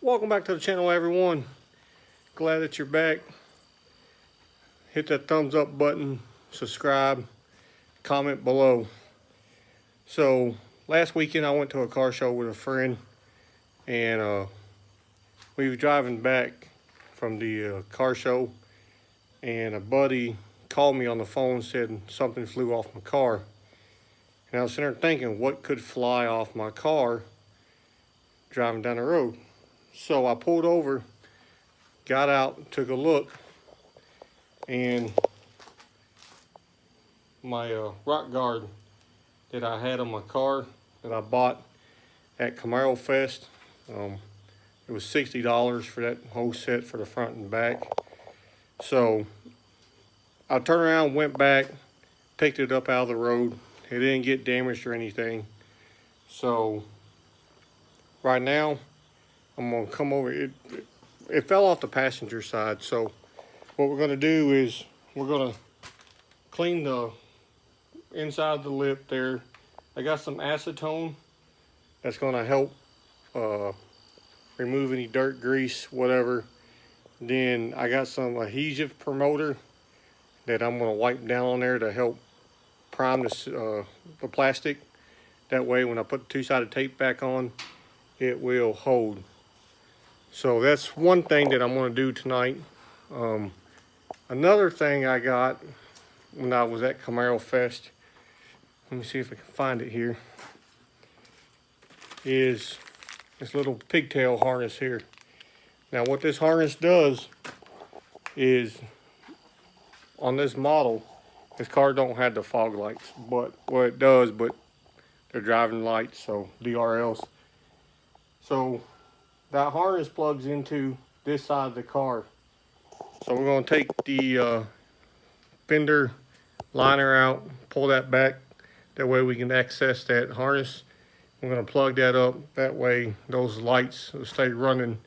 Welcome back to the channel, everyone. Glad that you're back. Hit that thumbs up button, subscribe, comment below. So last weekend I went to a car show with a friend, and we were driving back from the car show, and a buddy called me on the phone and said something flew off my car. And I was sitting there thinking, what could fly off my car driving down the road? So I pulled over, got out, took a look, and my rock guard that I had on my car that I bought at Camaro Fest, it was $60 for that whole set for the front and back. So I turned around, went back, picked it up out of the road. It didn't get damaged or anything. So right now I'm gonna come over. It fell off the passenger side. So what we're gonna do is we're gonna clean the inside of the lip there. I got some acetone that's gonna help remove any dirt, grease, whatever. Then I got some adhesive promoter that I'm gonna wipe down on there to help prime the plastic. That way when I put the two-sided tape back on, it will hold. So that's one thing that I'm going to do tonight. Another thing I got when I was at Camaro Fest, let me see if I can find it here, is this little pigtail harness here. Now what this harness does is, on this model, this car don't have the fog lights, but well, it does, but they're driving lights, so DRLs. So that harness plugs into this side of the car. So we're going to take the fender liner out, pull that back. That way we can access that harness. We're going to plug that up. That way those lights will stay running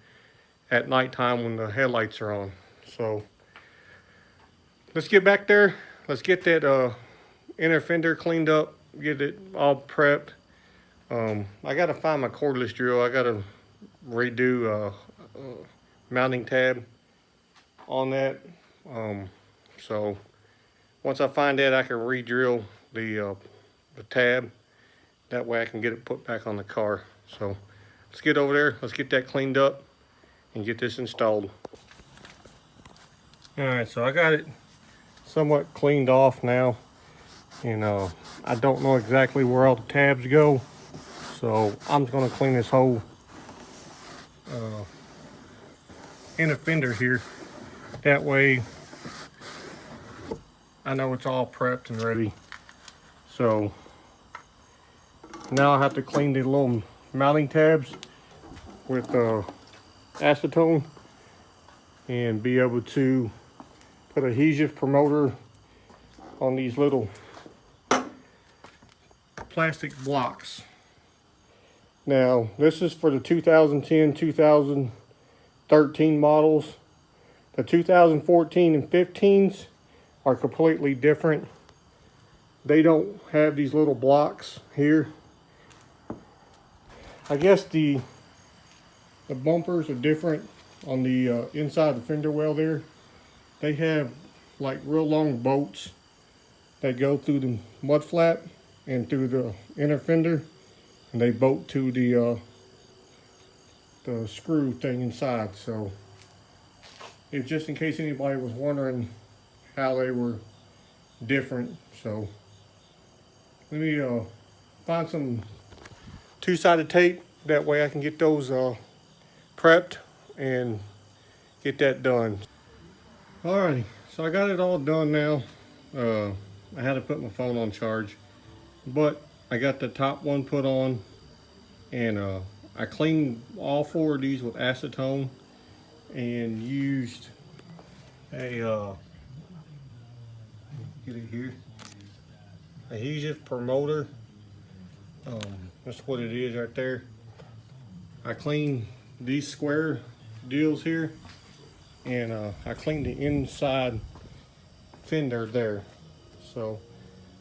at nighttime when the headlights are on. So let's get back there. Let's get that inner fender cleaned up, get it all prepped. I got to find my cordless drill. I got to redo mounting tab on that. So once I find that, I can re-drill the tab. That way I can get it put back on the car. So let's get over there. Let's get that cleaned up and get this installed. All right, so I got it somewhat cleaned off now, and I don't know exactly where all the tabs go, so I'm just going to clean this whole inner fender here. That way I know it's all prepped and ready. So now I have to clean the little mounting tabs with acetone and be able to put adhesive promoter on these little plastic blocks. Now this is for the 2010, 2013 models. The 2014 and 15s are completely different. They don't have these little blocks here. I guess the bumpers are different on the inside of the fender well there. They have like real long bolts that go through the mud flap and through the inner fender, and they bolt to the screw thing inside. So it's just in case anybody was wondering how they were different. So let me find some two-sided tape. That way I can get those prepped and get that done. Alrighty, so I got it all done now. I had to put my phone on charge, but I got the top one put on, and I cleaned all four of these with acetone and used a get it here, adhesive promoter. That's what it is right there. I cleaned these square deals here, and I cleaned the inside fender there. So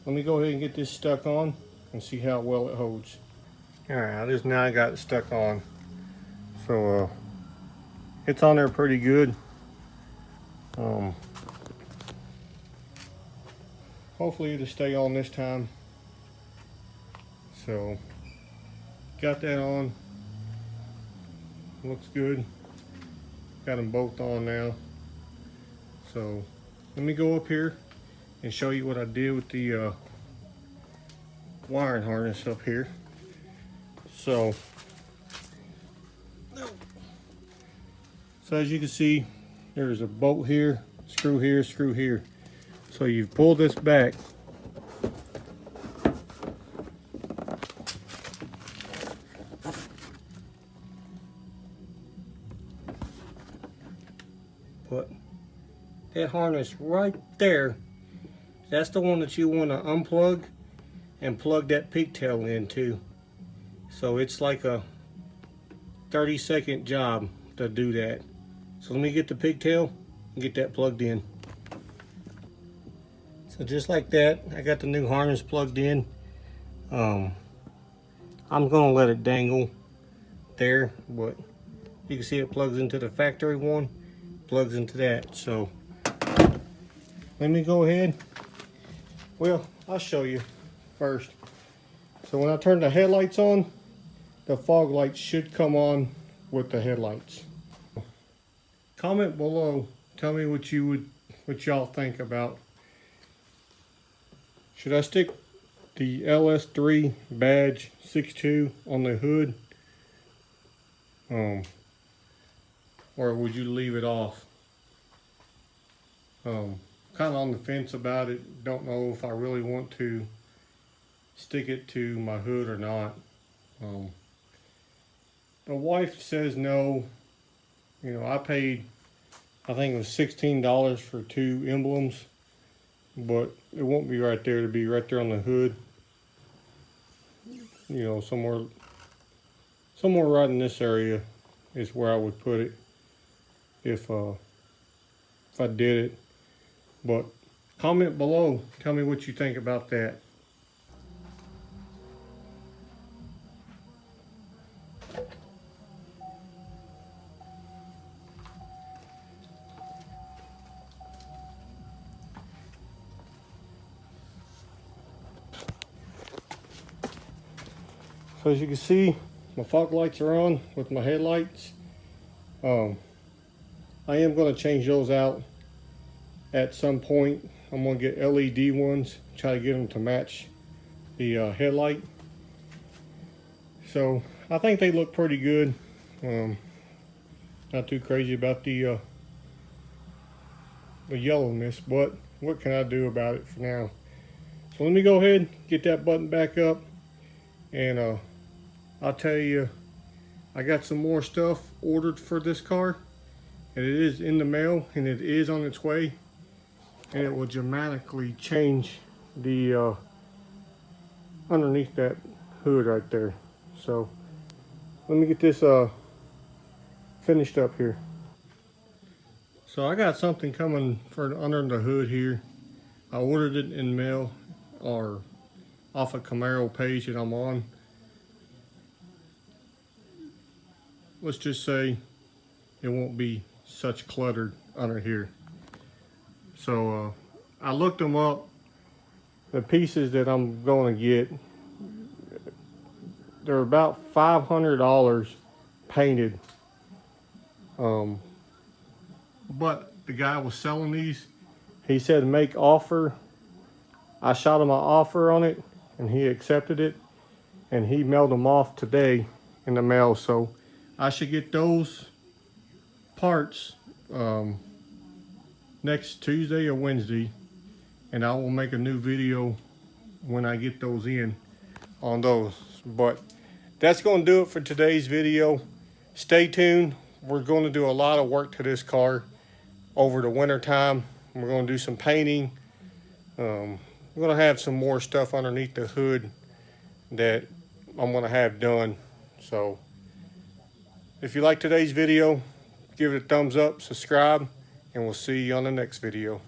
let me go ahead and get this stuck on and see how well it holds. All right, I just now got it stuck on. So it's on there pretty good. Hopefully it'll stay on this time. So got that on, looks good. Got them both on now. So let me go up here and show you what I did with the wiring harness up here. So as you can see, there's a bolt here, screw here, screw here. So you pull this back, put that harness right there. That's the one that you want to unplug and plug that pigtail into. So it's like a 30-second job to do that. So let me get the pigtail and get that plugged in. So just like that, I got the new harness plugged in. I'm gonna let it dangle there, but you can see it plugs into the factory one, plugs into that. So let me go ahead. Well, I'll show you first. So when I turn the headlights on, the fog lights should come on with the headlights. Comment below, tell me what y'all think about. Should I stick the LS3 badge 6.2 on the hood? Or would you leave it off? Kind of on the fence about it. Don't know if I really want to stick it to my hood or not. The wife says no. You know, I paid, I think it was $16 for 2 emblems, but it won't be right there. To be right there on the hood. You know, somewhere right in this area is where I would put it if I did it. But comment below, tell me what you think about that. So as you can see, my fog lights are on with my headlights. I am going to change those out at some point. I'm going to get LED ones, try to get them to match the headlight. So I think they look pretty good. Not too crazy about the yellowness, but what can I do about it for now? So let me go ahead, get that button back up, and I'll tell you, I got some more stuff ordered for this car, and it is in the mail, and it is on its way, and it will dramatically change the underneath that hood right there. So let me get this finished up here. So I got something coming for under the hood here. I ordered it in mail or off a Camaro page that I'm on. Let's just say it won't be such cluttered under here. So I looked them up. The pieces that I'm going to get, they're about $500 painted. But the guy was selling these. He said make offer. I shot him an offer on it, and he accepted it, and he mailed them off today in the mail. So I should get those parts next Tuesday or Wednesday, and I will make a new video when I get those in on those. But that's going to do it for today's video. Stay tuned. We're going to do a lot of work to this car over the winter time. We're going to do some painting. We're going to have some more stuff underneath the hood that I'm going to have done. So if you like today's video, give it a thumbs up, subscribe, and we'll see you on the next video.